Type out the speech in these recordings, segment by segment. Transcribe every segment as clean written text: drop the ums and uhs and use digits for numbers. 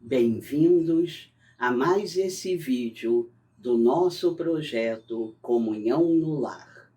Bem-vindos a mais esse vídeo do nosso projeto Comunhão no Lar.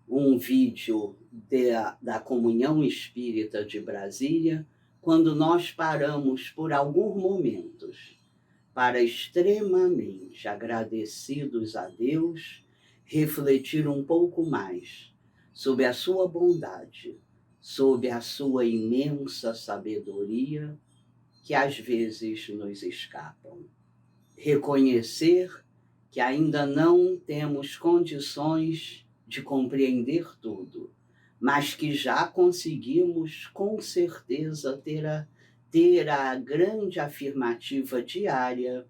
Um vídeo da Comunhão Espírita de Brasília, quando nós paramos por alguns momentos para, extremamente agradecidos a Deus, refletir um pouco mais sobre a sua bondade, sobre a sua imensa sabedoria, que às vezes nos escapam. Reconhecer que ainda não temos condições de compreender tudo, mas que já conseguimos com certeza ter a grande afirmativa diária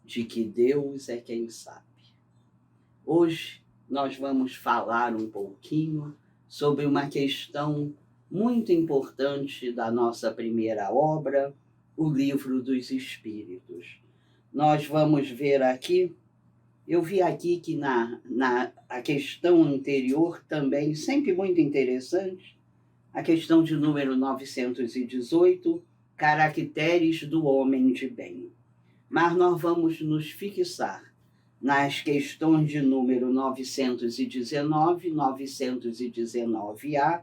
de que Deus é quem sabe. Hoje nós vamos falar um pouquinho sobre uma questão muito importante da nossa primeira obra, o Livro dos Espíritos. Nós vamos ver aqui, eu vi aqui que a questão anterior também, sempre muito interessante, a questão de número 918, caracteres do homem de bem. Mas nós vamos nos fixar nas questões de número 919, 919A,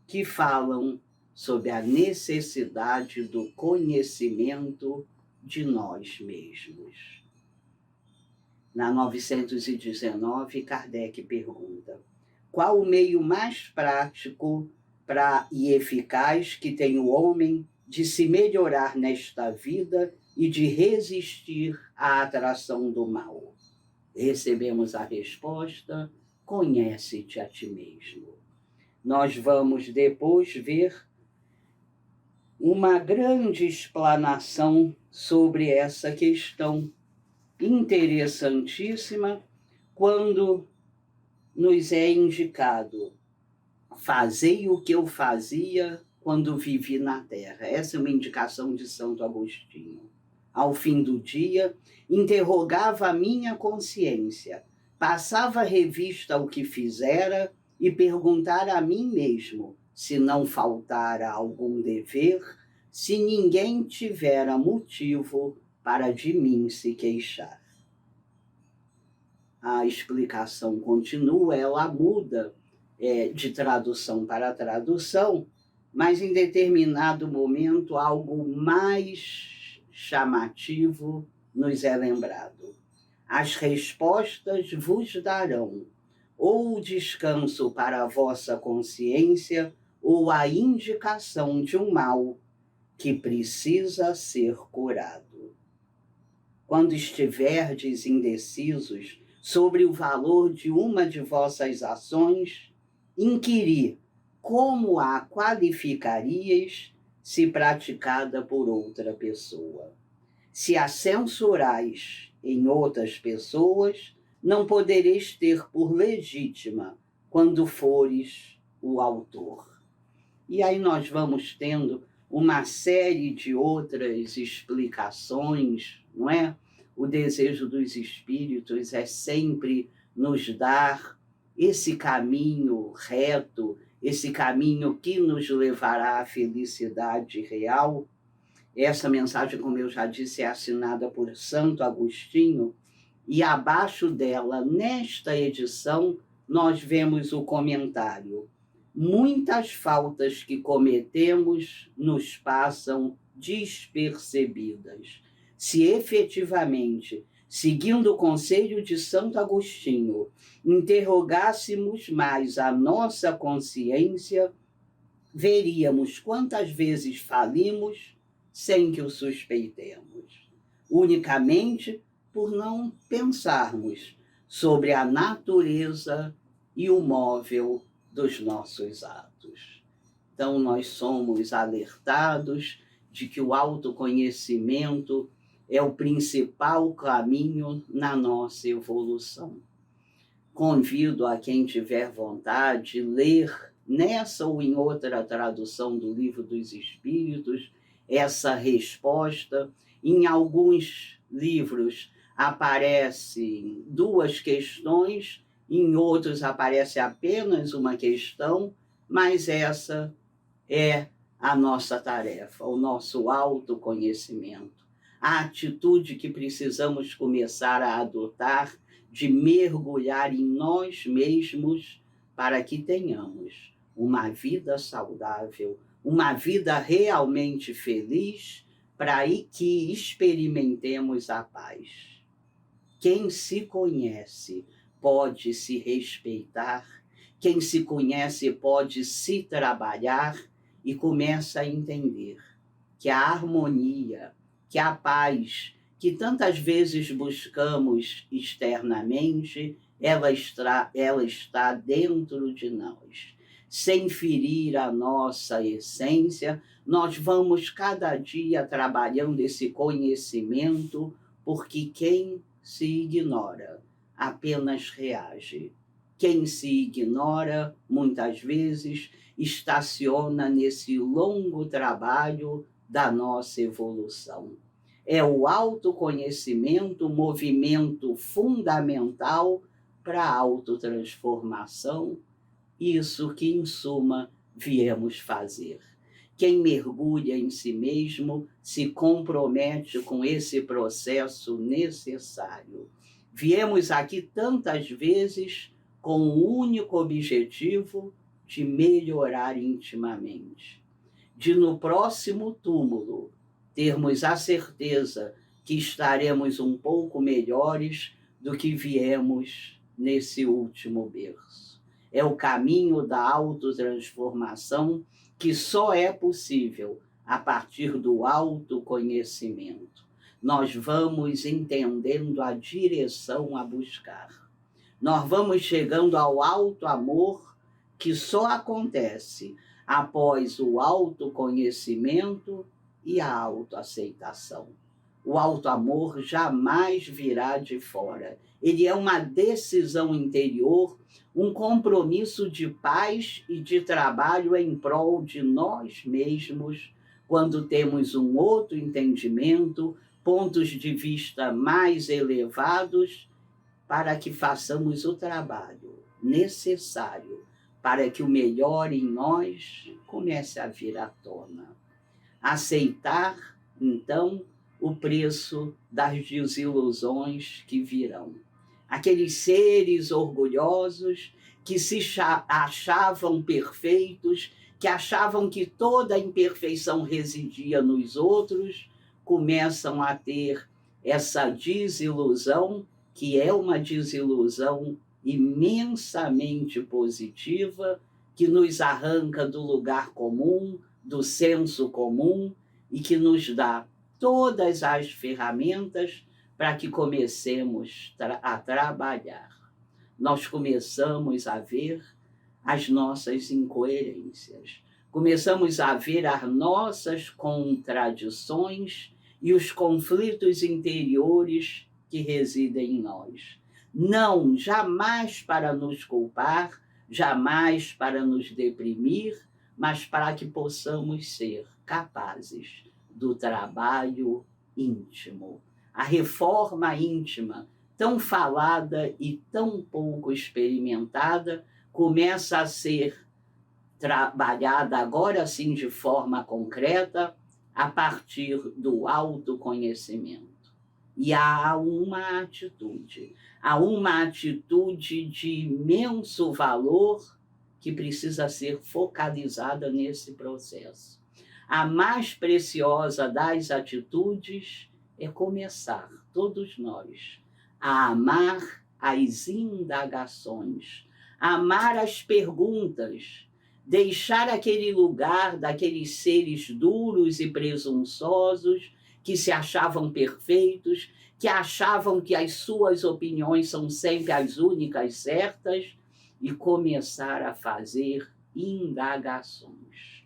que falam sobre a necessidade do conhecimento de nós mesmos. Na 919, Kardec pergunta: qual o meio mais prático e eficaz que tem o homem de se melhorar nesta vida e de resistir à atração do mal? Recebemos a resposta: conhece-te a ti mesmo. Nós vamos depois ver uma grande explanação sobre essa questão interessantíssima, quando nos é indicado: fazei o que eu fazia quando vivi na terra. Essa é uma indicação de Santo Agostinho. Ao fim do dia, interrogava a minha consciência, passava revista ao que fizera e perguntar a mim mesmo se não faltara algum dever, se ninguém tivera motivo para de mim se queixar. A explicação continua, ela muda de tradução para tradução, mas em determinado momento algo mais chamativo nos é lembrado. As respostas vos darão ou o descanso para a vossa consciência, ou a indicação de um mal que precisa ser curado. Quando estiverdes indecisos sobre o valor de uma de vossas ações, inquiri como a qualificaríeis se praticada por outra pessoa. Se a censurais em outras pessoas, não podereis ter por legítima quando fores o autor. E aí nós vamos tendo uma série de outras explicações, não é? O desejo dos espíritos é sempre nos dar esse caminho reto, esse caminho que nos levará à felicidade real. Essa mensagem, como eu já disse, é assinada por Santo Agostinho, e abaixo dela, nesta edição, nós vemos o comentário: muitas faltas que cometemos nos passam despercebidas. Se efetivamente, seguindo o conselho de Santo Agostinho, interrogássemos mais a nossa consciência, veríamos quantas vezes falimos sem que o suspeitemos, unicamente por não pensarmos sobre a natureza e o móvel dos nossos atos. Então, nós somos alertados de que o autoconhecimento é o principal caminho na nossa evolução. Convido a quem tiver vontade ler, nessa ou em outra tradução do Livro dos Espíritos, essa resposta. Em alguns livros aparecem duas questões, em outros aparece apenas uma questão, mas essa é a nossa tarefa, o nosso autoconhecimento. a atitude que precisamos começar a adotar de mergulhar em nós mesmos para que tenhamos uma vida saudável, uma vida realmente feliz, para que experimentemos a paz. Quem se conhece pode se respeitar, quem se conhece pode se trabalhar e começa a entender que a harmonia, que a paz, que tantas vezes buscamos externamente, ela está dentro de nós. Sem ferir a nossa essência, nós vamos cada dia trabalhando esse conhecimento, porque quem se ignora apenas reage. Quem se ignora, muitas vezes, estaciona nesse longo trabalho da nossa evolução. É o autoconhecimento, o movimento fundamental para a autotransformação, isso que, em suma, viemos fazer. Quem mergulha em si mesmo se compromete com esse processo necessário. Viemos aqui tantas vezes com o único objetivo de melhorar intimamente, de no próximo túmulo termos a certeza que estaremos um pouco melhores do que viemos nesse último berço. É o caminho da autotransformação que só é possível a partir do autoconhecimento. Nós vamos entendendo a direção a buscar. Nós vamos chegando ao auto-amor, que só acontece após o autoconhecimento e a autoaceitação. O auto-amor jamais virá de fora. Ele é uma decisão interior, um compromisso de paz e de trabalho em prol de nós mesmos, quando temos um outro entendimento, pontos de vista mais elevados, para que façamos o trabalho necessário para que o melhor em nós comece a vir à tona. Aceitar, então, o preço das desilusões que virão. Aqueles seres orgulhosos que se achavam perfeitos, que achavam que toda a imperfeição residia nos outros, começam a ter essa desilusão, que é uma desilusão imensamente positiva, que nos arranca do lugar comum, do senso comum, e que nos dá todas as ferramentas para que comecemos a trabalhar. Nós começamos a ver as nossas incoerências, começamos a ver as nossas contradições e os conflitos interiores que residem em nós. Não, jamais para nos culpar, jamais para nos deprimir, mas para que possamos ser capazes do trabalho íntimo. A reforma íntima, tão falada e tão pouco experimentada, começa a ser trabalhada agora sim de forma concreta a partir do autoconhecimento. E há uma atitude de imenso valor que precisa ser focalizada nesse processo. A mais preciosa das atitudes é começar, todos nós, a amar as indagações, amar as perguntas, deixar aquele lugar daqueles seres duros e presunçosos que se achavam perfeitos, que achavam que as suas opiniões são sempre as únicas certas, e começar a fazer indagações.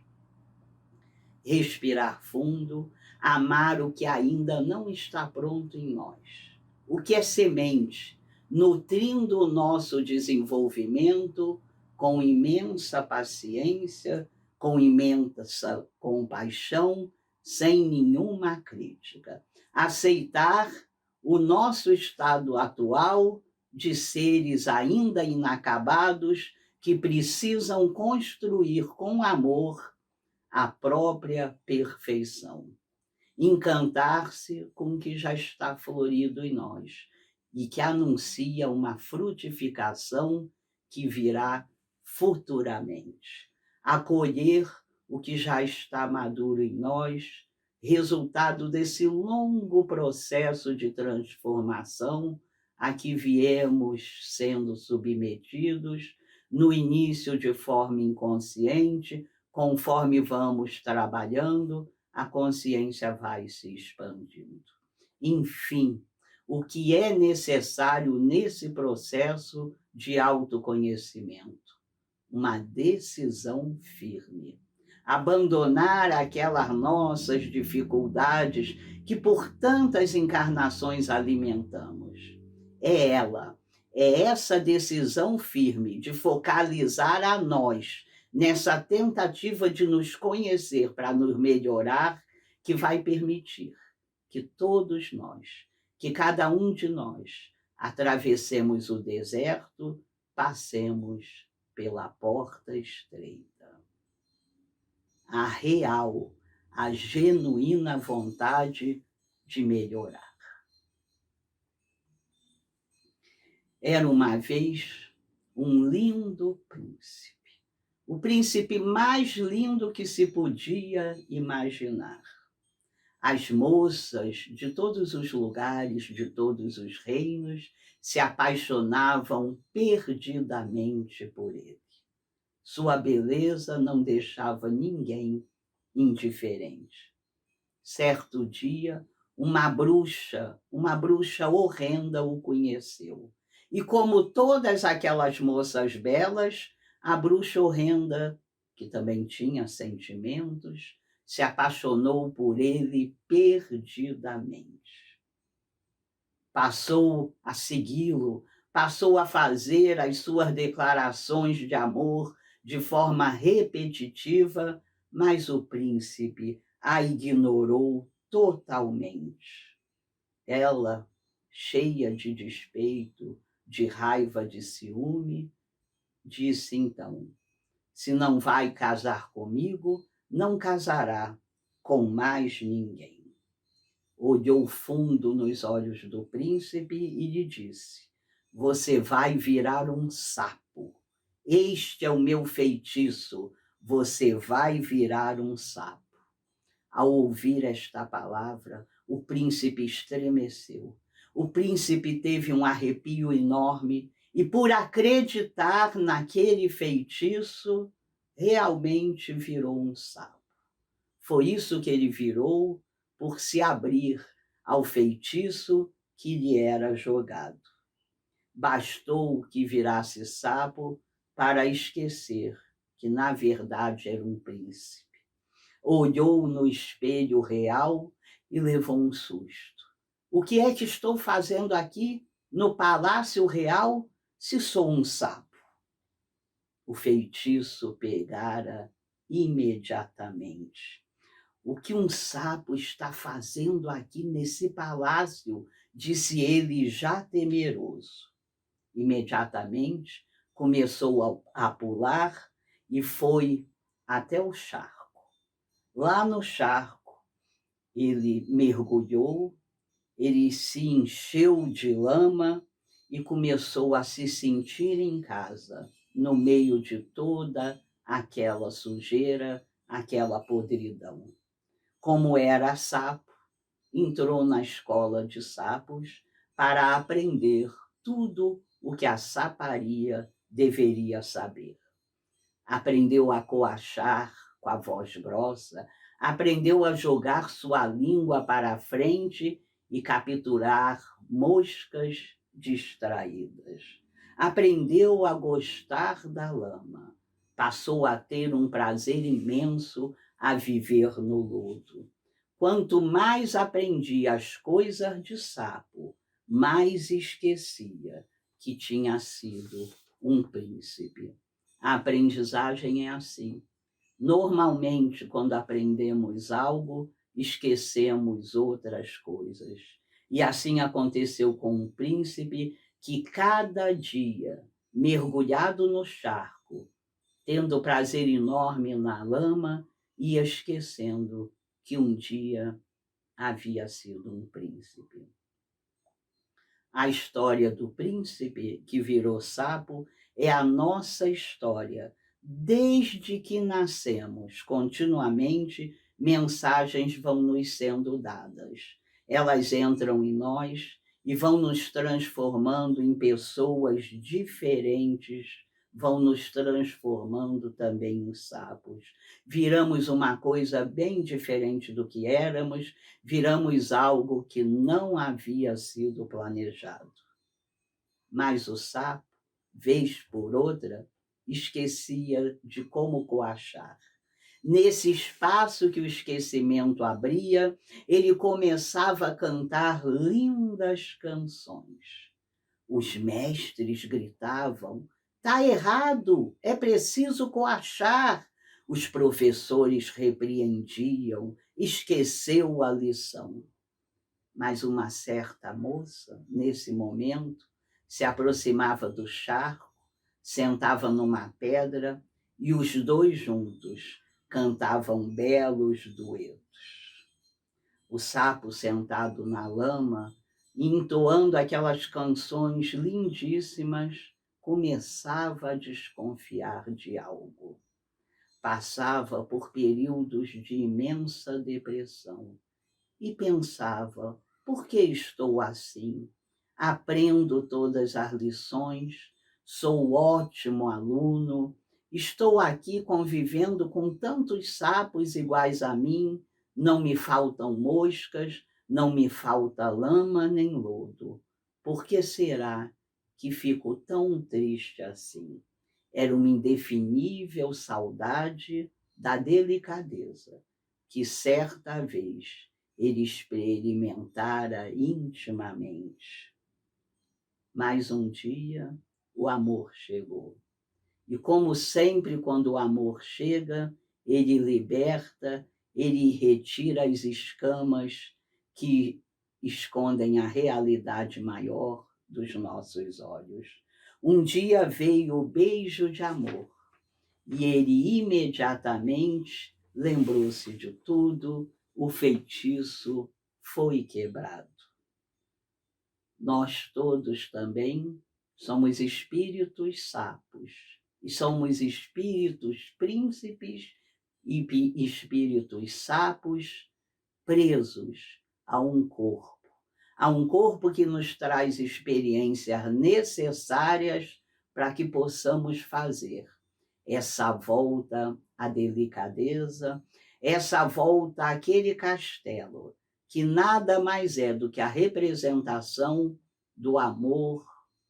Respirar fundo, amar o que ainda não está pronto em nós. O que é semente, nutrindo o nosso desenvolvimento com imensa paciência, com imensa compaixão, sem nenhuma crítica. Aceitar o nosso estado atual de seres ainda inacabados que precisam construir com amor a própria perfeição. encantar-se com o que já está florido em nós e que anuncia uma frutificação que virá futuramente. Acolher o que já está maduro em nós, resultado desse longo processo de transformação a que viemos sendo submetidos, no início de forma inconsciente, conforme vamos trabalhando, a consciência vai se expandindo. Enfim, o que é necessário nesse processo de autoconhecimento? Uma decisão firme. Abandonar aquelas nossas dificuldades que por tantas encarnações alimentamos. É essa decisão firme de focalizar a nós nessa tentativa de nos conhecer para nos melhorar, que vai permitir que todos nós, que cada um de nós, atravessemos o deserto, passemos pela porta estreita. A real, a genuína vontade de melhorar. Era uma vez um lindo príncipe, o príncipe mais lindo que se podia imaginar. As moças de todos os lugares, de todos os reinos, se apaixonavam perdidamente por ele. Sua beleza não deixava ninguém indiferente. Certo dia, uma bruxa horrenda o conheceu. E como todas aquelas moças belas, a bruxa horrenda, que também tinha sentimentos, se apaixonou por ele perdidamente. Passou a segui-lo, passou a fazer as suas declarações de amor de forma repetitiva, mas o príncipe a ignorou totalmente. Ela, cheia de despeito, de raiva, de ciúme, disse então: se não vai casar comigo, não casará com mais ninguém. Olhou fundo nos olhos do príncipe e lhe disse: você vai virar um sapo. Este é o meu feitiço, você vai virar um sapo. Ao ouvir esta palavra, o príncipe estremeceu. O príncipe teve um arrepio enorme e, por acreditar naquele feitiço, realmente virou um sapo. Foi isso que ele virou, por se abrir ao feitiço que lhe era jogado. Bastou que virasse sapo para esquecer que, na verdade, era um príncipe. Olhou no espelho real e levou um susto. O que é que estou fazendo aqui, no palácio real, se sou um sapo? O feitiço pegara imediatamente. O que um sapo está fazendo aqui nesse palácio? Disse ele, já temeroso. Imediatamente começou a pular e foi até o charco. Lá no charco, ele mergulhou, ele se encheu de lama e começou a se sentir em casa, no meio de toda aquela sujeira, aquela podridão. Como era sapo, entrou na escola de sapos para aprender tudo o que a saparia deveria saber. Aprendeu a coachar com a voz grossa, aprendeu a jogar sua língua para a frente e capturar moscas distraídas. Aprendeu a gostar da lama. Passou a ter um prazer imenso a viver no lodo. Quanto mais aprendia as coisas de sapo, mais esquecia que tinha sido um príncipe. A aprendizagem é assim. Normalmente, quando aprendemos algo, esquecemos outras coisas. E assim aconteceu com o príncipe, que cada dia, mergulhado no charco, tendo prazer enorme na lama, ia esquecendo que um dia havia sido um príncipe. A história do príncipe que virou sapo é a nossa história. Desde que nascemos, continuamente, mensagens vão nos sendo dadas. Elas entram em nós e vão nos transformando em pessoas diferentes, vão nos transformando também em sapos. Viramos uma coisa bem diferente do que éramos, viramos algo que não havia sido planejado. Mas o sapo, vez por outra, esquecia de como coachar. Nesse espaço que o esquecimento abria, ele começava a cantar lindas canções. Os mestres gritavam: "Tá errado, é preciso coachar." Os professores repreendiam: "Esqueceu a lição." Mas uma certa moça, nesse momento, se aproximava do charco, sentava numa pedra e os dois juntos cantavam belos duetos. O sapo sentado na lama, entoando aquelas canções lindíssimas, começava a desconfiar de algo. Passava por períodos de imensa depressão e pensava: por que estou assim? Aprendo todas as lições, sou ótimo aluno, estou aqui convivendo com tantos sapos iguais a mim, não me faltam moscas, não me falta lama nem lodo. Por que será que fico tão triste assim? Era uma indefinível saudade da delicadeza que certa vez ele experimentara intimamente. Mas um dia o amor chegou. E como sempre, quando o amor chega, ele liberta, ele retira as escamas que escondem a realidade maior dos nossos olhos. Um dia veio o beijo de amor e ele imediatamente lembrou-se de tudo, o feitiço foi quebrado. Nós todos também somos espíritos sapos, e somos espíritos príncipes e espíritos sapos presos a um corpo que nos traz experiências necessárias para que possamos fazer essa volta à delicadeza, essa volta àquele castelo, que nada mais é do que a representação do amor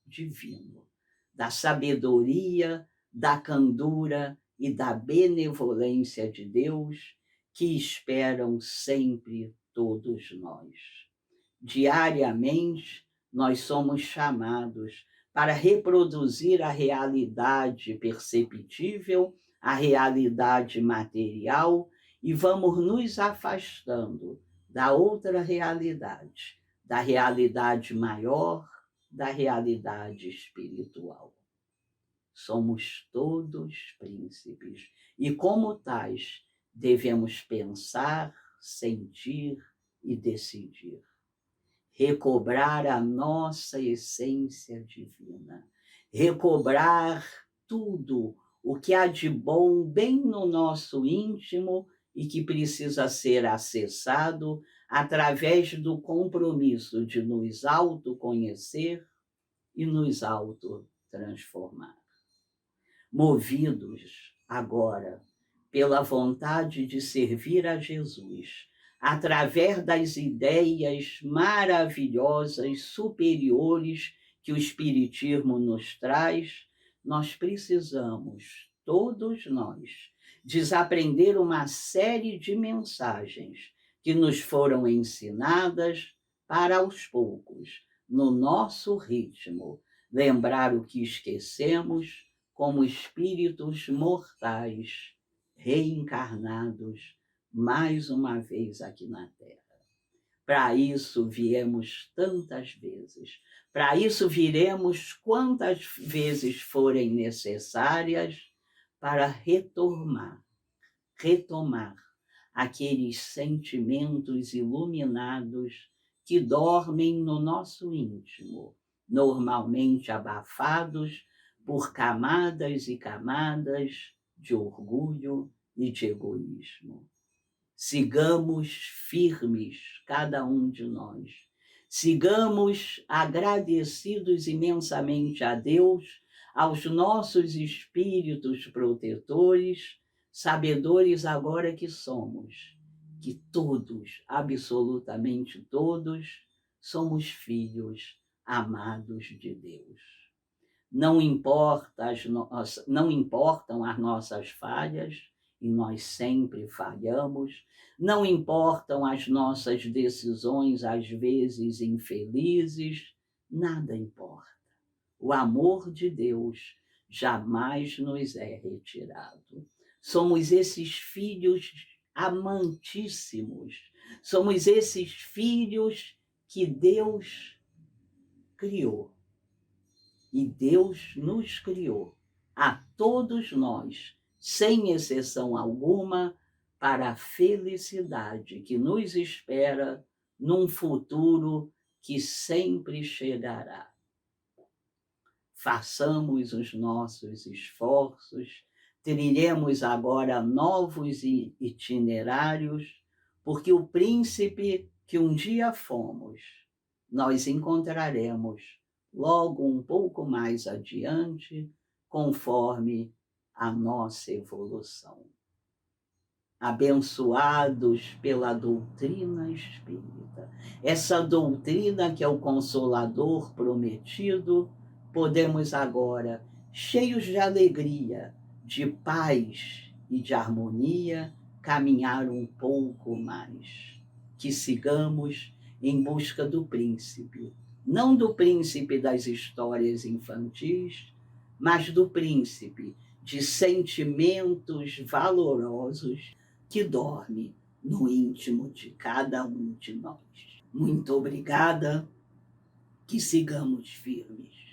divino, da sabedoria, da candura e da benevolência de Deus, que esperam sempre todos nós. Diariamente, nós somos chamados para reproduzir a realidade perceptível, a realidade material, e vamos nos afastando da outra realidade, da realidade maior, da realidade espiritual. Somos todos príncipes e, como tais, devemos pensar, sentir e decidir. Recobrar a nossa essência divina, recobrar tudo o que há de bom bem no nosso íntimo e que precisa ser acessado através do compromisso de nos autoconhecer e nos autotransformar. Movidos agora pela vontade de servir a Jesus, através das ideias maravilhosas, superiores que o Espiritismo nos traz, nós precisamos, todos nós, desaprender uma série de mensagens que nos foram ensinadas para, aos poucos, no nosso ritmo, lembrar o que esquecemos como espíritos mortais, reencarnados mais uma vez aqui na Terra. Para isso viemos tantas vezes, para isso viremos quantas vezes forem necessárias para retomar aqueles sentimentos iluminados que dormem no nosso íntimo, normalmente abafados por camadas e camadas de orgulho e de egoísmo. Sigamos firmes, cada um de nós. Sigamos agradecidos imensamente a Deus, aos nossos espíritos protetores, sabedores agora que somos, que todos, absolutamente todos, somos filhos amados de Deus. Não importam as nossas falhas, e nós sempre falhamos, não importam as nossas decisões, às vezes infelizes, nada importa. O amor de Deus jamais nos é retirado. Somos esses filhos amantíssimos, somos esses filhos que Deus criou. E Deus nos criou, a todos nós, sem exceção alguma, para a felicidade que nos espera num futuro que sempre chegará. Façamos os nossos esforços, trilhemos agora novos itinerários, porque o príncipe que um dia fomos, nós encontraremos logo um pouco mais adiante, conforme a nossa evolução. Abençoados pela doutrina espírita, essa doutrina que é o Consolador prometido, podemos agora, cheios de alegria, de paz e de harmonia, caminhar um pouco mais. Que sigamos em busca do príncipe, não do príncipe das histórias infantis, mas do príncipe de sentimentos valorosos que dorme no íntimo de cada um de nós. Muito obrigada, que sigamos firmes.